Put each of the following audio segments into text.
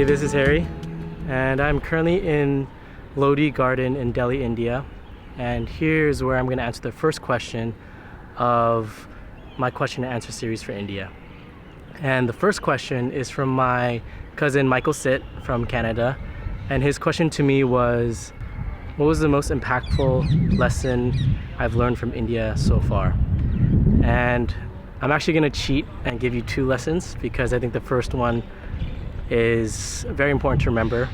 Hey, this is Harry, and I'm currently in Lodi Garden in Delhi, India. And here's where I'm going to answer the first question of my question and answer series for India. And the first question is from my cousin Michael Sitt from Canada. And his question to me was, what was the most impactful lesson I've learned from India so far? And I'm actually going to cheat and give you two lessons because I think the first one is very important to remember,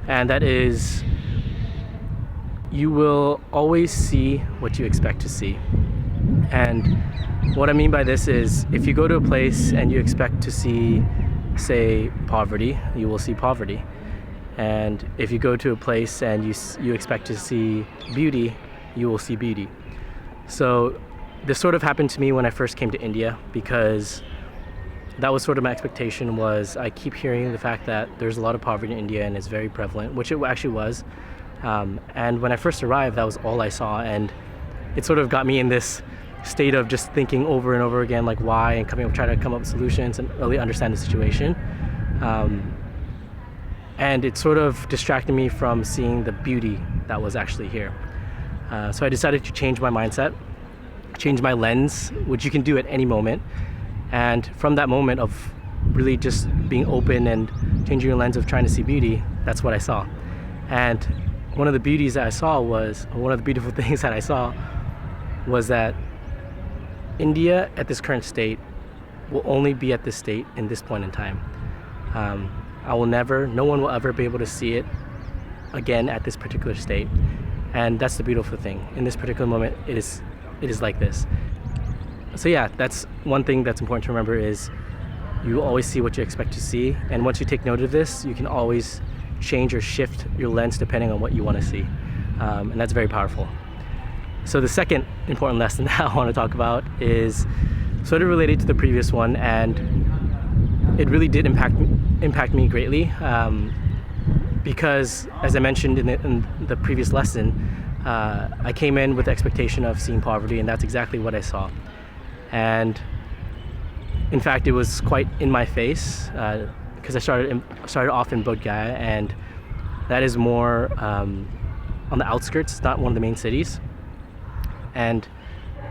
and that is you will always see what you expect to see. And what I mean by this is if you go to a place and you expect to see, say, poverty, you will see poverty. And if you go to a place and you expect to see beauty, you will see beauty. So this sort of happened to me when I first came to India, because that was sort of my expectation. Was I keep hearing the fact that there's a lot of poverty in India and it's very prevalent, which it actually was. And when I first arrived, that was all I saw, and it sort of got me in this state of just thinking over and over again, like why, and trying to come up with solutions and really understand the situation. And it sort of distracted me from seeing the beauty that was actually here. So I decided to change my mindset, change my lens, which you can do at any moment. And from that moment of really just being open and changing your lens of trying to see beauty, that's what I saw. And one of the beauties that I saw one of the beautiful things that I saw was that India at this current state will only be at this state in this point in time. No one will ever be able to see it again at this particular state. And that's the beautiful thing. In this particular moment, it is like this. So yeah, that's one thing that's important to remember, is you will always see what you expect to see. And once you take note of this, you can always change or shift your lens depending on what you want to see. And that's very powerful. So the second important lesson that I want to talk about is sort of related to the previous one, and it really did impact me greatly, because as I mentioned in the previous lesson, I came in with the expectation of seeing poverty, and that's exactly what I saw. And in fact, it was quite in my face, because I started off in Bodh Gaya, and that is more on the outskirts. It's not one of the main cities, and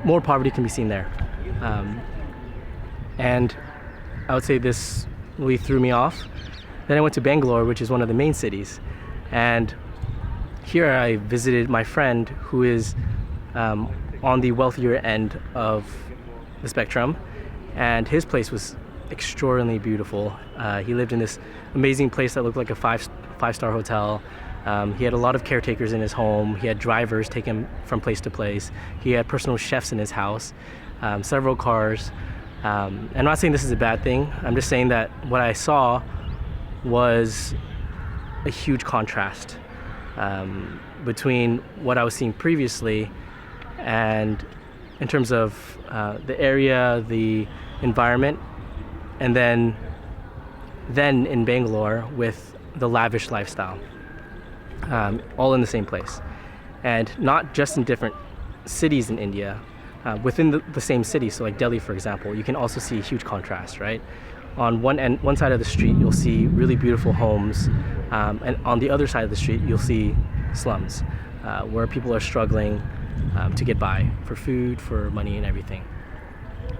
more poverty can be seen there. And I would say this really threw me off. Then I went to Bangalore, which is one of the main cities, and here I visited my friend who is on the wealthier end of the spectrum, and his place was extraordinarily beautiful. He lived in this amazing place that looked like a five-star hotel. He had a lot of caretakers in his home. He had drivers take him from place to place. He had personal chefs in his house, several cars. I'm not saying this is a bad thing. I'm just saying that what I saw was a huge contrast between what I was seeing previously, and in terms of the area, the environment, and then in Bangalore with the lavish lifestyle, all in the same place. And not just in different cities in India, within the same city. So like Delhi, for example, you can also see a huge contrast, right? On one side of the street, you'll see really beautiful homes, and on the other side of the street, you'll see slums, where people are struggling to get by for food, for money, and everything.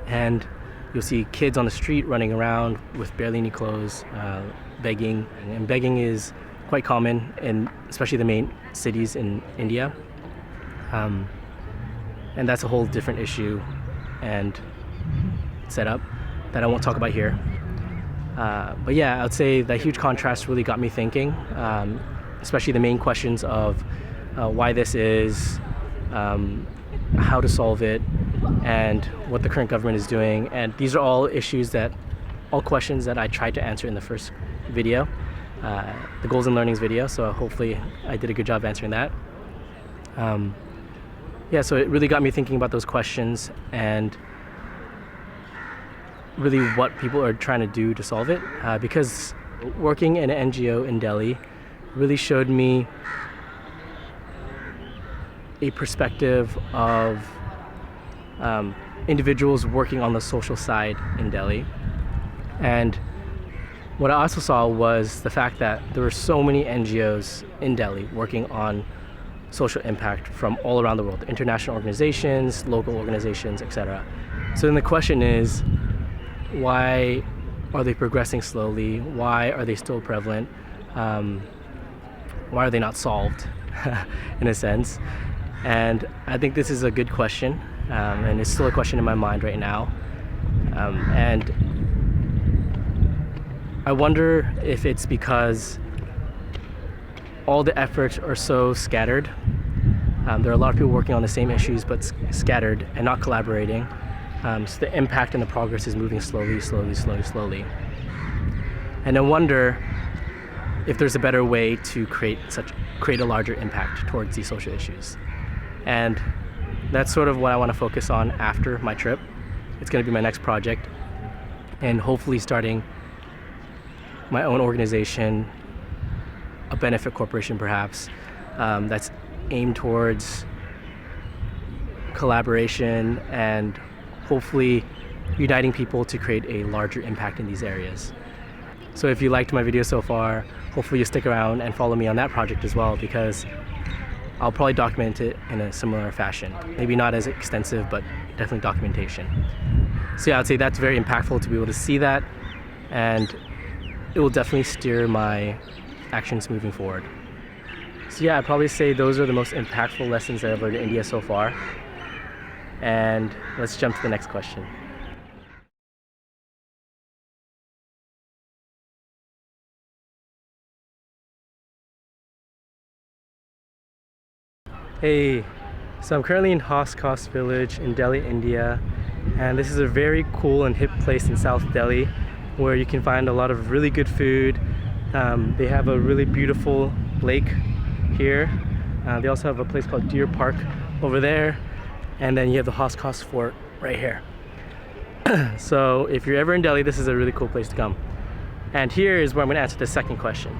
And you'll see kids on the street running around with barely any clothes, begging. And begging is quite common in especially the main cities in India. And that's a whole different issue and setup that I won't talk about here. But yeah, I would say that huge contrast really got me thinking, especially the main questions of why this is, how to solve it, and what the current government is doing. And these are all questions that I tried to answer in the first video, the goals and learnings video. So hopefully I did a good job answering that. So it really got me thinking about those questions and really what people are trying to do to solve it. Because working in an NGO in Delhi really showed me a perspective of individuals working on the social side in Delhi. And what I also saw was the fact that there were so many NGOs in Delhi working on social impact from all around the world, international organizations, local organizations, etc. So then the question is, why are they progressing slowly? Why are they still prevalent? Why are they not solved, in a sense? And I think this is a good question, and it's still a question in my mind right now. And I wonder if it's because all the efforts are so scattered. There are a lot of people working on the same issues, but scattered and not collaborating. So the impact and the progress is moving slowly. And I wonder if there's a better way to create a larger impact towards these social issues. And that's sort of what I want to focus on after my trip. It's going to be my next project, and hopefully starting my own organization, a benefit corporation perhaps, that's aimed towards collaboration and hopefully uniting people to create a larger impact in these areas. So if you liked my video so far, hopefully you stick around and follow me on that project as well, because I'll probably document it in a similar fashion. Maybe not as extensive, but definitely documentation. So yeah, I'd say that's very impactful to be able to see that, and it will definitely steer my actions moving forward. So yeah, I'd probably say those are the most impactful lessons that I've learned in India so far. And let's jump to the next question. Hey, so I'm currently in Haas Khas village in Delhi, India, and this is a very cool and hip place in South Delhi where you can find a lot of really good food. They have a really beautiful lake here. They also have a place called Deer Park over there, and then you have the Haas Khas Fort right here. So if you're ever in Delhi, this is a really cool place to come. And here is where I'm going to answer the second question.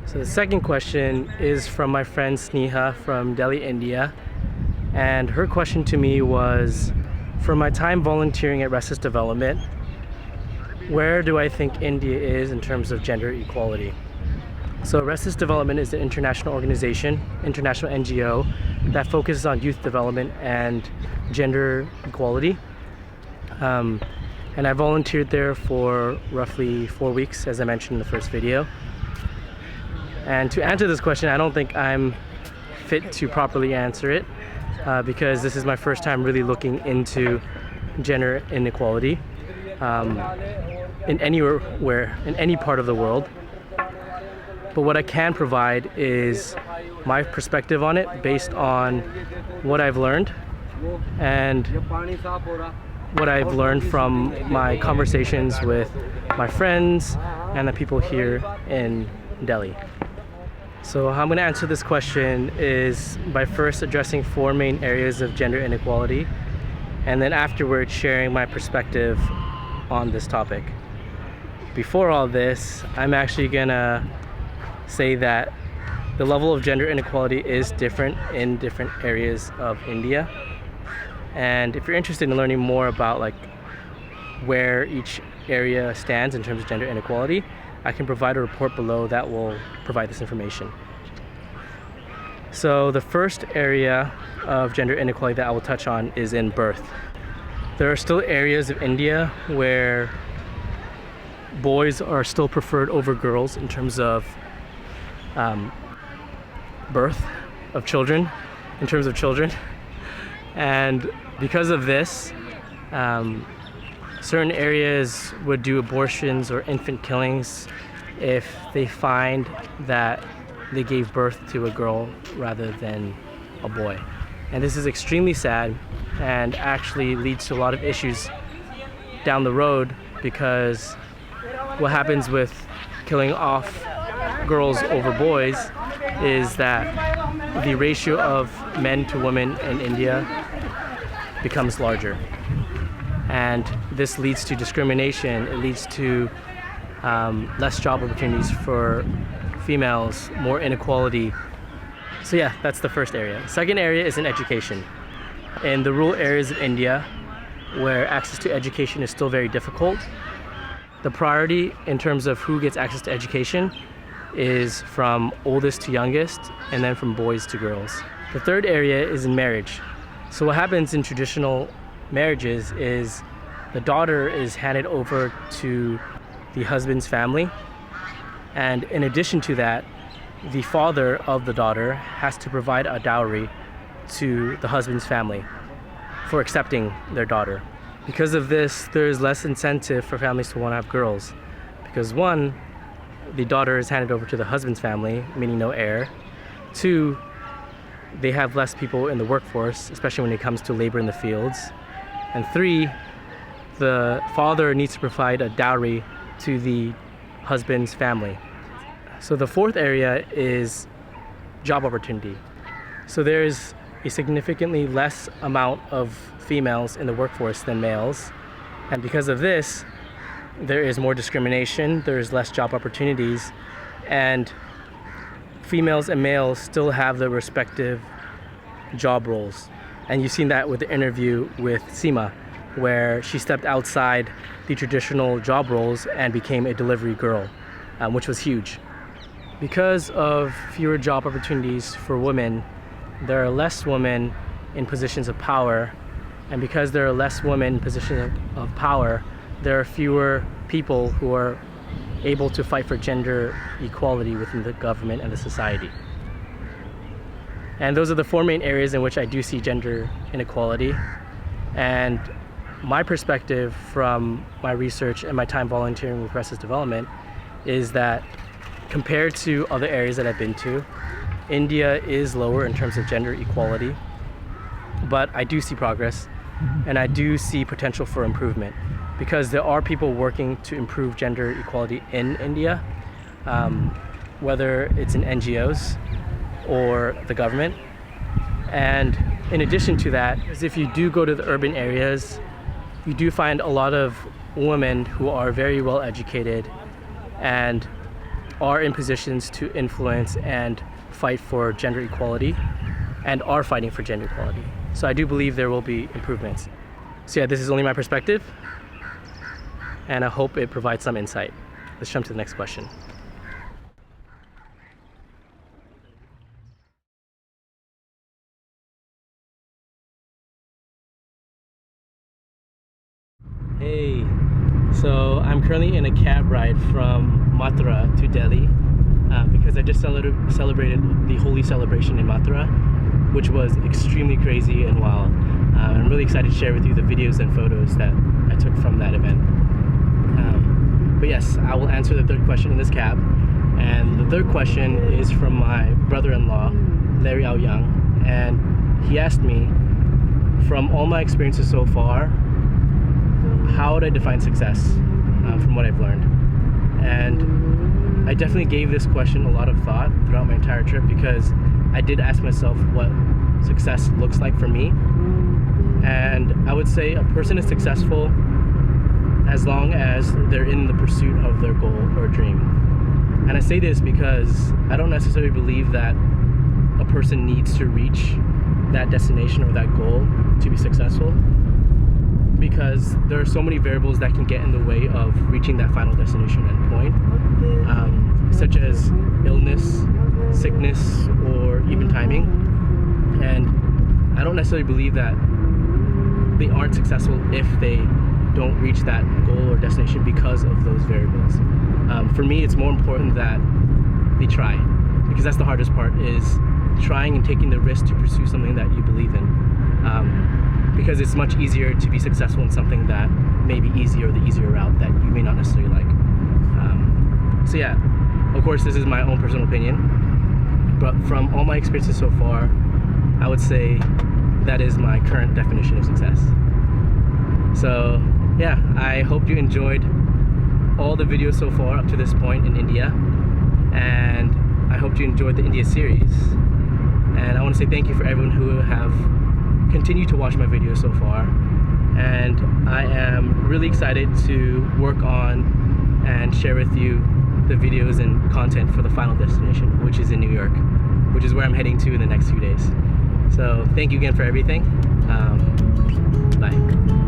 So the second question is from my friend Sneha from Delhi, India, and her question to me was, for my time volunteering at Restless Development, where do I think India is in terms of gender equality? So Restless Development is an international organization, international NGO that focuses on youth development and gender equality. And I volunteered there for roughly 4 weeks, as I mentioned in the first video. And to answer this question, I don't think I'm fit to properly answer it, because this is my first time really looking into gender inequality in any part of the world. But what I can provide is my perspective on it based on what I've learned and what I've learned from my conversations with my friends and the people here in Delhi. So how I'm going to answer this question is by first addressing 4 main areas of gender inequality, and then afterwards sharing my perspective on this topic. Before all this, I'm actually going to say that the level of gender inequality is different in different areas of India. And if you're interested in learning more about where each area stands in terms of gender inequality, I can provide a report below that will provide this information. So the first area of gender inequality that I will touch on is in birth. There are still areas of India where boys are still preferred over girls in terms of birth of children, and because of this, certain areas would do abortions or infant killings if they find that they gave birth to a girl rather than a boy. And this is extremely sad and actually leads to a lot of issues down the road, because what happens with killing off girls over boys is that the ratio of men to women in India becomes larger. And this leads to discrimination. It leads to less job opportunities for females, more inequality. So yeah, that's the first area. Second area is in education. In the rural areas of India, where access to education is still very difficult, the priority in terms of who gets access to education is from oldest to youngest, and then from boys to girls. The third area is in marriage. So what happens in traditional marriages is the daughter is handed over to the husband's family, and in addition to that, the father of the daughter has to provide a dowry to the husband's family for accepting their daughter. Because of this, there is less incentive for families to want to have girls, because one, the daughter is handed over to the husband's family, meaning no heir. Two, they have less people in the workforce, especially when it comes to labor in the fields. And three, the father needs to provide a dowry to the husband's family. So the fourth area is job opportunity. So there's a significantly less amount of females in the workforce than males. And because of this, there is more discrimination, there's less job opportunities, and females and males still have their respective job roles. And you've seen that with the interview with Seema, where she stepped outside the traditional job roles and became a delivery girl, which was huge. Because of fewer job opportunities for women, there are less women in positions of power, and because there are less women in positions of power, there are fewer people who are able to fight for gender equality within the government and the society. And those are the four main areas in which I do see gender inequality. And my perspective from my research and my time volunteering with Restless Development is that compared to other areas that I've been to, India is lower in terms of gender equality, but I do see progress and I do see potential for improvement, because there are people working to improve gender equality in India, whether it's in NGOs or the government. And in addition to that, if you do go to the urban areas, you do find a lot of women who are very well educated and are in positions to influence and fight for gender equality and are fighting for gender equality. So I do believe there will be improvements. So yeah, this is only my perspective, and I hope it provides some insight. Let's jump to the next question. Hey, so I'm currently in a cab ride from Mathura to Delhi because I just celebrated the Holi celebration in Mathura, which was extremely crazy and wild. I'm really excited to share with you the videos and photos that I took from that event. But yes, I will answer the third question in this cab. And the third question is from my brother-in-law, Larry Au-Yeung. And he asked me, from all my experiences so far, how would I define success from what I've learned? And I definitely gave this question a lot of thought throughout my entire trip, because I did ask myself what success looks like for me. And I would say a person is successful as long as they're in the pursuit of their goal or dream. And I say this because I don't necessarily believe that a person needs to reach that destination or that goal to be successful, because there are so many variables that can get in the way of reaching that final destination and point, such as illness, sickness, or even timing. And I don't necessarily believe that they aren't successful if they don't reach that goal or destination because of those variables. For me, it's more important that they try, because that's the hardest part, is trying and taking the risk to pursue something that you believe in. Because it's much easier to be successful in something that may be easy, or the easier route that you may not necessarily like. So yeah, of course this is my own personal opinion, but from all my experiences so far, I would say that is my current definition of success. So yeah, I hope you enjoyed all the videos so far up to this point in India, and I hope you enjoyed the India series. And I want to say thank you for everyone who have continued to watch my videos so far, and I am really excited to work on and share with you the videos and content for the final destination, which is in New York, which is where I'm heading to in the next few days. So thank you again for everything. Bye.